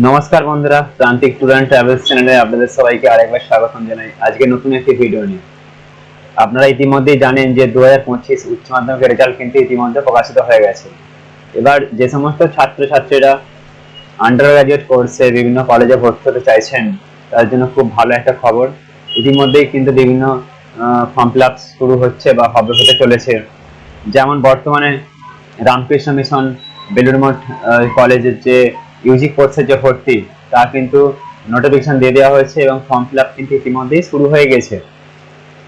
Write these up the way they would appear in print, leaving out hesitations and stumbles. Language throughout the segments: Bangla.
নমস্কার বন্ধুরা, প্রান্তিক ট্যুর অ্যান্ড ট্রাভেলস চ্যানেলে আপনাদের সবাইকে আরেকবার স্বাগতম জানাই। আজকে নতুন একটি ভিডিও নিয়ে। আপনারা ইতিমধ্যেই জানেন যে 2025 উচ্চ মাধ্যমিকের রেজাল্ট কিন্তু ইতিমধ্যে প্রকাশিত হয়ে গেছে। এবার যে সমস্ত ছাত্রছাত্রীরা আন্ডার গ্রাজুয়েট কোর্সে বিভিন্ন কলেজে ভর্তি হতে চাইছেন তার জন্য খুব ভালো একটা খবর। ইতিমধ্যেই কিন্তু বিভিন্ন ফর্ম ফিল আপ শুরু হচ্ছে বা হতে চলেছে। যেমন বর্তমানে রামকৃষ্ণ মিশন বেলুড়মঠ কলেজের যে ইউজি কোর্সের যে ভর্তি তা কিন্তু নোটিফিকেশন দিয়ে দেওয়া হয়েছে এবং ফর্ম ফিল আপ কিন্তু ইতিমধ্যেই শুরু হয়ে গেছে।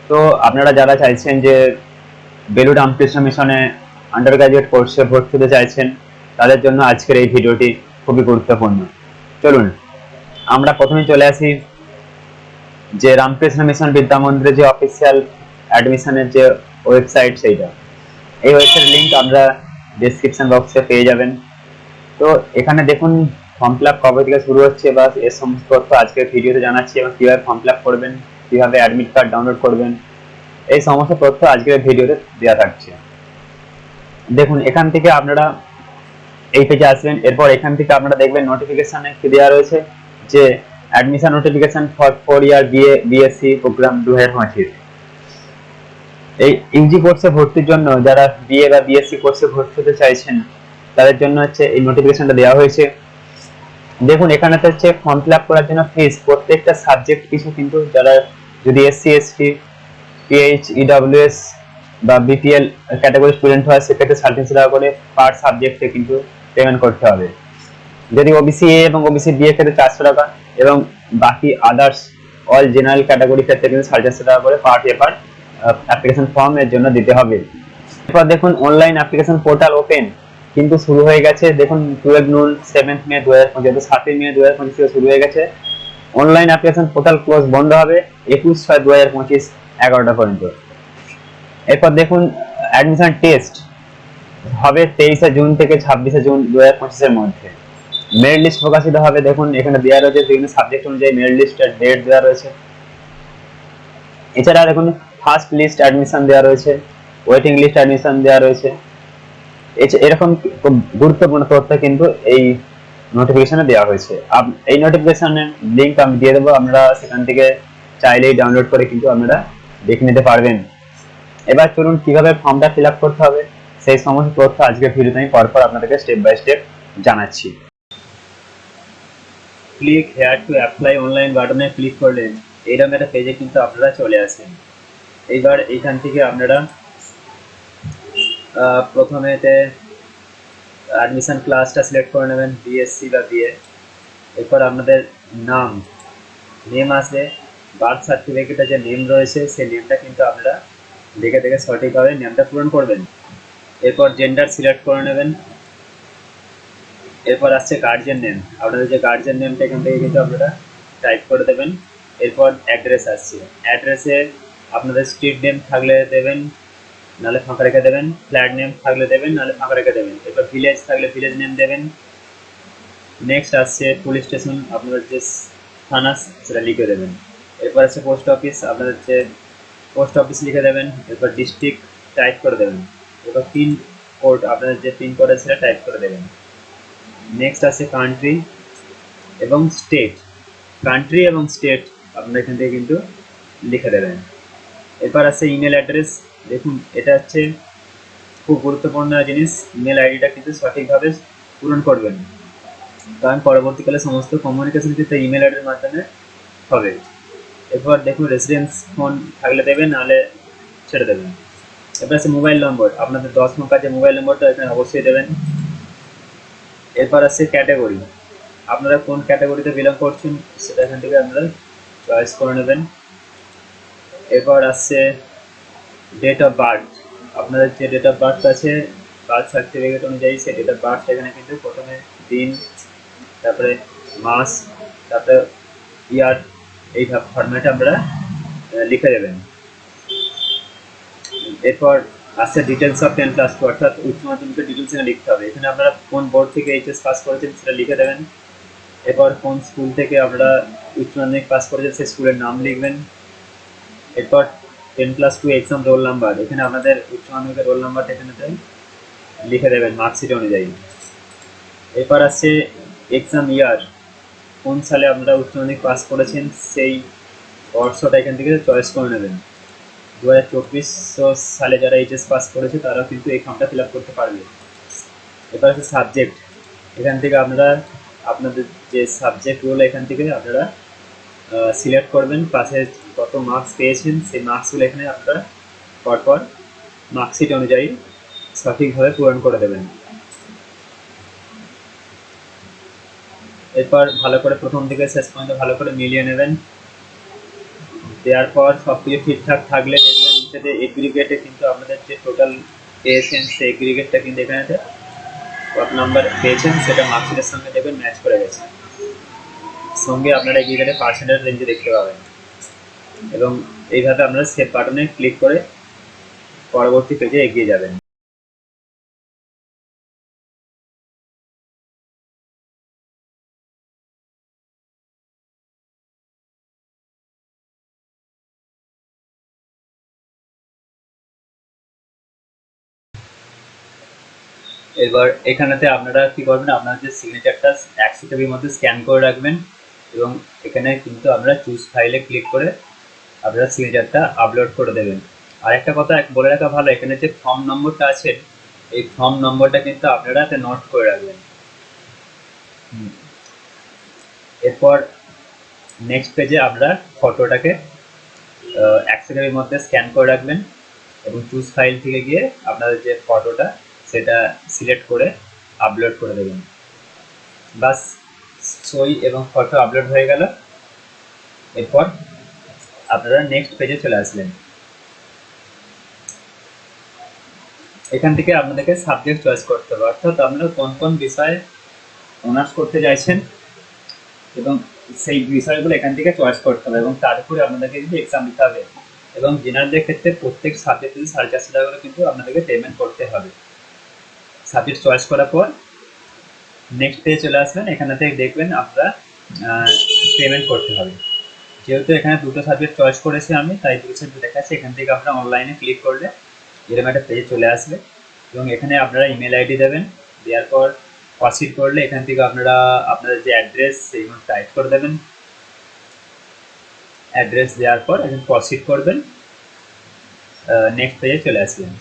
তো আপনারা যারা চাইছেন যে বেলুড় রামকৃষ্ণ মিশনে আন্ডার গ্রাজুয়েট কোর্সে ভর্তি হতে চাইছেন তাদের জন্য আজকের এই ভিডিওটি খুবই গুরুত্বপূর্ণ। চলুন আমরা প্রথমে চলে আসি যে রামকৃষ্ণ মিশন বিদ্যা মন্দিরের যে অফিসিয়াল অ্যাডমিশনের যে ওয়েবসাইট, সেইটা এই ওয়েবসাইটের লিঙ্ক আমরা ডেসক্রিপশন বক্সে পেয়ে যাবেন। তো এখানে দেখুন ফর্ম ফিল আপ কবে থেকে শুরু হচ্ছে বা এর সমস্ত তথ্য আজকের ভিডিওতে জানাচ্ছি এবং কিভাবে ফর্ম ফিল আপ করবেন, কিভাবে অ্যাডমিট কার্ড ডাউনলোড করবেন, এই সমস্ত তথ্য আজকের ভিডিওতে দেওয়া থাকছে। দেখুন এখান থেকে আপনারা এই পেজে আসবেন, এরপর এখান থেকে আপনারা দেখবেন নোটিফিকেশনে কি দেওয়া রয়েছে যে admission notification for 4 year BSc programme 2025। এই ইউজি কোর্সে ভর্তির জন্য যারা বিএ বা বিএসসি কোর্সে ভর্তি হতে চাইছেন তাদের জন্য হচ্ছে এই নোটিফিকেশনটা দেওয়া হয়েছে। দেখুন এখানে হচ্ছে ফর্ম ফিল আপ করার জন্য ফিস প্রত্যেকটা সাবজেক্ট পিছু কিন্তু যারা যদি এসসি এসটি পিএইচ ইডব্লিউএস বা বিপিএল ক্যাটাগরি স্টুডেন্ট হয় সেক্ষেত্রে 350 টাকা করে পার সাবজেক্টে কিন্তু পেমেন্ট করতে হবে। যদি ওবিসি এ এবং ওবিসি বি এর ক্ষেত্রে 400 টাকা এবং বাকি আদার্স অল জেনারেল ক্যাটাগরি ক্ষেত্রে কিন্তু 450 টাকা করে পার পেপার অ্যাপ্লিকেশন ফর্ম এর জন্য দিতে হবে। এরপর দেখুন অনলাইন অ্যাপ্লিকেশন পোর্টাল ওপেন কিন্তু শুরু হয়ে গেছে। দেখুন 12 নুন 7 মে 2025, 7 মে 2025 থেকে শুরু হয়ে গেছে। অনলাইন অ্যাপ্লিকেশন পোর্টাল ক্লোজ বন্ধ হবে 21/6/2025 11টা পর্যন্ত। এরপর দেখুন অ্যাডমিশন টেস্ট হবে 23শে জুন থেকে 26শে জুন 2025 এর মধ্যে। মেরিট লিস্ট প্রকাশিত হবে। দেখুন এখানে দেওয়া রয়েছে বিভিন্ন সাবজেক্ট অনুযায়ী মেরিট লিস্টের ডেট দেওয়া রয়েছে। এছাড়া দেখুন ফার্স্ট লিস্ট অ্যাডমিশন দেওয়া রয়েছে, ওয়েটিং লিস্ট অ্যাডমিশন দেওয়া রয়েছে। এরকম গুরুত্বপূর্ণ তথ্য কিন্তু এই নোটিফিকেশনে দেওয়া হয়েছে। এই নোটিফিকেশনের লিঙ্ক আমি দিয়ে দেবো, আপনারা সেখান থেকে চাইলেই ডাউনলোড করে কিন্তু আপনারা দেখে নিতে পারবেন। এবার চলুন কিভাবে ফর্মটা ফিল আপ করতে হবে সেই সমস্ত তথ্য আজকের ভিডিওতে আমি পরপর আপনাদেরকে স্টেপ বাই স্টেপ জানাচ্ছি। Click here to apply online বাটনে ক্লিক করলে এইরকম একটা পেজে কিন্তু আপনারা চলে আসেন। এইবার এইখান থেকে আপনারা প্রথমেতে অ্যাডমিশন ক্লাসটা সিলেক্ট করে নেবেন, বিএসসি বা বিএ। এরপর আপনাদের নেম আসবে, বার্থ সার্টিফিকেটে যে নেম রয়েছে সেই নেমটা কিন্তু আপনারা দেখে দেখে সঠিকভাবে নেমটা পূরণ করবেন। এরপর জেন্ডার সিলেক্ট করে নেবেন। এরপর আসছে গার্জিয়ান নেম, আপনাদের যে গার্জিয়ান নেমটা এখান থেকে কিন্তু আপনারা টাইপ করে দেবেন। এরপর অ্যাড্রেস আসছে, অ্যাড্রেসে আপনাদের স্ট্রিট নেম থাকলে দেবেন, নাহলে ফাঁকা রেখে দেবেন। ফ্ল্যাট নেম থাকলে দেবেন, নাহলে ফাঁকা রেখে দেবেন। এরপর ভিলেজ থাকলে ভিলেজ নেম দেবেন। নেক্সট আসছে পুলিশ স্টেশন, আপনাদের যে থানা সেটা লিখে দেবেন। এরপর আছে পোস্ট অফিস, আপনাদের যে পোস্ট অফিস লিখে দেবেন। এরপর ডিস্ট্রিক্ট টাইপ করে দেবেন। এরপর পিন কোড, আপনাদের যে পিন কোড আছে সেটা টাইপ করে দেবেন। নেক্সট আছে কান্ট্রি এবং স্টেট, কান্ট্রি এবং স্টেট আপনারা এখান থেকে কিন্তু লিখে দেবেন। এরপর আছে ইমেল অ্যাড্রেস। দেখুন এটা হচ্ছে খুব গুরুত্বপূর্ণ জিনিস, ইমেল আইডিটা কিন্তু সঠিকভাবে পূরণ করবেন, কারণ পরবর্তীকালে সমস্ত কমিউনিকেশন কিন্তু ইমেল আইডির মাধ্যমে হবে। এরপর দেখুন রেসিডেন্স ফোন থাকলে দেবেন, নাহলে ছেড়ে দেবেন। এরপর আছে মোবাইল নম্বর, আপনাদের 10 সংখ্যার যে মোবাইল নম্বরটা এখানে অবশ্যই দেবেন। এরপর আছে ক্যাটাগরি, আপনারা কোন ক্যাটাগরিতে বিলং করছেন সেটা এখান থেকে আপনারা চয়েস করে নেবেন। এরপর আসছে ডেট অফ বার্থ, আপনাদের যে ডেট অফ বার্থ আছে বার্থ সার্টিফিকেট অনুযায়ী সেই ডেট অফ বার্থ এখানে কিন্তু প্রথমে দিন, তারপরে মাস, তারপরে ইয়ার, এই ফরম্যাটে আপনারা লিখে দেবেন। এরপর আসছে ডিটেলস অফ 10+2, অর্থাৎ উচ্চ মাধ্যমিকের ডিটেলস এখানে লিখতে হবে। এখানে আপনারা কোন বোর্ড থেকে এইচএস পাস করেছেন সেটা লিখে দেবেন। এরপর কোন স্কুল থেকে আপনারা উচ্চ মাধ্যমিক পাস করেছেন সেই স্কুলের নাম লিখবেন। এরপর 10+2 এক্সাম রোল নাম্বার, এখানে আপনাদের উচ্চ মাধ্যমিকের রোল নাম্বারটা এখানে লিখে দেবেন মার্কশিট অনুযায়ী। এরপর আসছে এক্সাম ইয়ার, কোন সালে আপনারা উচ্চ মাধ্যমিক পাস করেছেন সেই বর্ষটা এখান থেকে চয়েস করে নেবেন। 2024 সালে যারা এইচএস পাস করেছে তারাও কিন্তু এই ফর্মটা ফিল আপ করতে পারবে। এবার হচ্ছে সাবজেক্ট, এখান থেকে আপনারা আপনাদের যে সাবজেক্টগুলো এখান থেকে আপনারা সিলেক্ট করবেন, পাশে কত মার্কস পেয়েছেন সেই মার্কসগুলো এখানে আপনারা পরপর মার্কশিট অনুযায়ী সঠিকভাবে পূরণ করে দেবেন। এরপর ভালো করে প্রথম থেকে শেষ পর্যন্ত ভালো করে মিলিয়ে নেবেন। দেওয়ার পর সব কিছু ঠিকঠাক থাকলে দেখবেন নিচে যে এগ্রিগেটে কিন্তু আপনাদের যে টোটাল পেয়েছেন সেই এগ্রিগেটটা কিন্তু এখানে কত নাম্বার পেয়েছেন সেটা মার্কশিটের সঙ্গে দেখবেন ম্যাচ করে গেছে, সঙ্গে আপনারা এগ্রিগেটে পার্সেন্টেজ রেঞ্জে দেখতে পাবেন। এবং এইভাবে আপনারা সেভ বাটনে ক্লিক করে পরবর্তী পেজে এগিয়ে যাবেন। এবার এখানেতে আপনারা কি করবেন, আপনার যে সিগনেচারটা 100 কেবির মধ্যে স্ক্যান করে রাখবেন এবং এখানে কিন্তু আপনারা চুজ ফাইলে ক্লিক করে আপনারা সিগনেচারটা আপলোড করে দেবেন। আর একটা কথা বলে রাখা ভালো, এখানে যে ফর্ম নম্বরটা আছে এই ফর্ম নম্বরটা কিন্তু আপনারা নোট করে রাখবেন। এরপর নেক্সট পেজে আপনারা ফটোটাকে 100 কেবির মধ্যে স্ক্যান করে রাখবেন এবং চুজ ফাইল থেকে গিয়ে আপনাদের যে ফটোটা সেটা সিলেক্ট করে আপলোড করে দেবেন। বাস ছবি এবং ফটো আপলোড হয়ে গেল। এরপর আপনারা নেক্সট পেজে চলে আসলেন। এখান থেকে আপনাদেরকে সাবজেক্ট চয়েস করতে হবে, অর্থাৎ আপনারা কোন কোন বিষয়ে অনার্স করতে চাইছেন এবং সেই বিষয়গুলো এখান থেকে চয়েস করতে হবে এবং তার উপরে আপনাদেরকে কিন্তু এক্সাম দিতে হবে। এবং জেনারেলদের ক্ষেত্রে প্রত্যেক সাবজেক্টে 450 টাকা করে কিন্তু আপনাদেরকে পেমেন্ট করতে হবে। সাবজেক্ট চয়েস করার পর নেক্সট পেজে চলে আসবেন, এখানে থেকে দেখবেন আপনারা পেমেন্ট করতে হবে। যেহেতু এখানে দুটো সাবজেক্ট চয়েস করেছি আমি, তাই দুটো সাবজেক্ট দেখাচ্ছি। এখান থেকে আপনারা অনলাইনে ক্লিক করলে এরকম একটা পেজে চলে আসবে এবং এখানে আপনারা ইমেল আইডি দেবেন। দেওয়ার পর প্রসিড করলে এখান থেকে আপনারা আপনাদের যে অ্যাড্রেস সেইগুলো টাইপ করে দেবেন। অ্যাড্রেস দেওয়ার পর এখন প্রসিড করবেন, নেক্সট পেজে চলে আসবেন।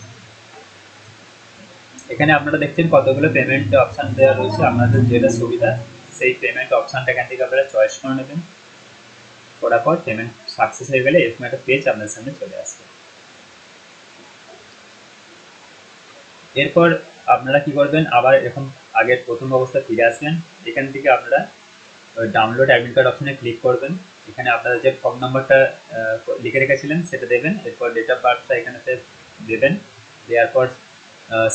এখানে আপনারা দেখছেন কতগুলো পেমেন্ট অপশান দেওয়া রয়েছে, আপনাদের যেটা সুবিধা সেই পেমেন্ট অপশানটা এখান থেকে আপনারা চয়েস করে নেবেন। করার পর পেমেন্ট সাকসেস হয়ে গেলে এরকম একটা পেজ আপনাদের সামনে চলে আসবে। এরপর আপনারা কি করবেন, আবার এরকম আগের প্রথম অবস্থা ফিরে আসবেন। এখান থেকে আপনারা ডাউনলোড অ্যাডমিট কার্ড অপশনে ক্লিক করবেন। এখানে আপনারা যে ফর্ম নাম্বারটা লিখে রেখেছিলেন সেটা দেবেন। এরপর ডেট অফ বার্থটা এখানেতে দেবেন। দেওয়ার পর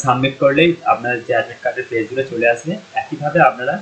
সাবমিট করলেই আপনার যে অ্যাডমিট কার্ডের পেজগুলো চলে আসবে। একইভাবে আপনারা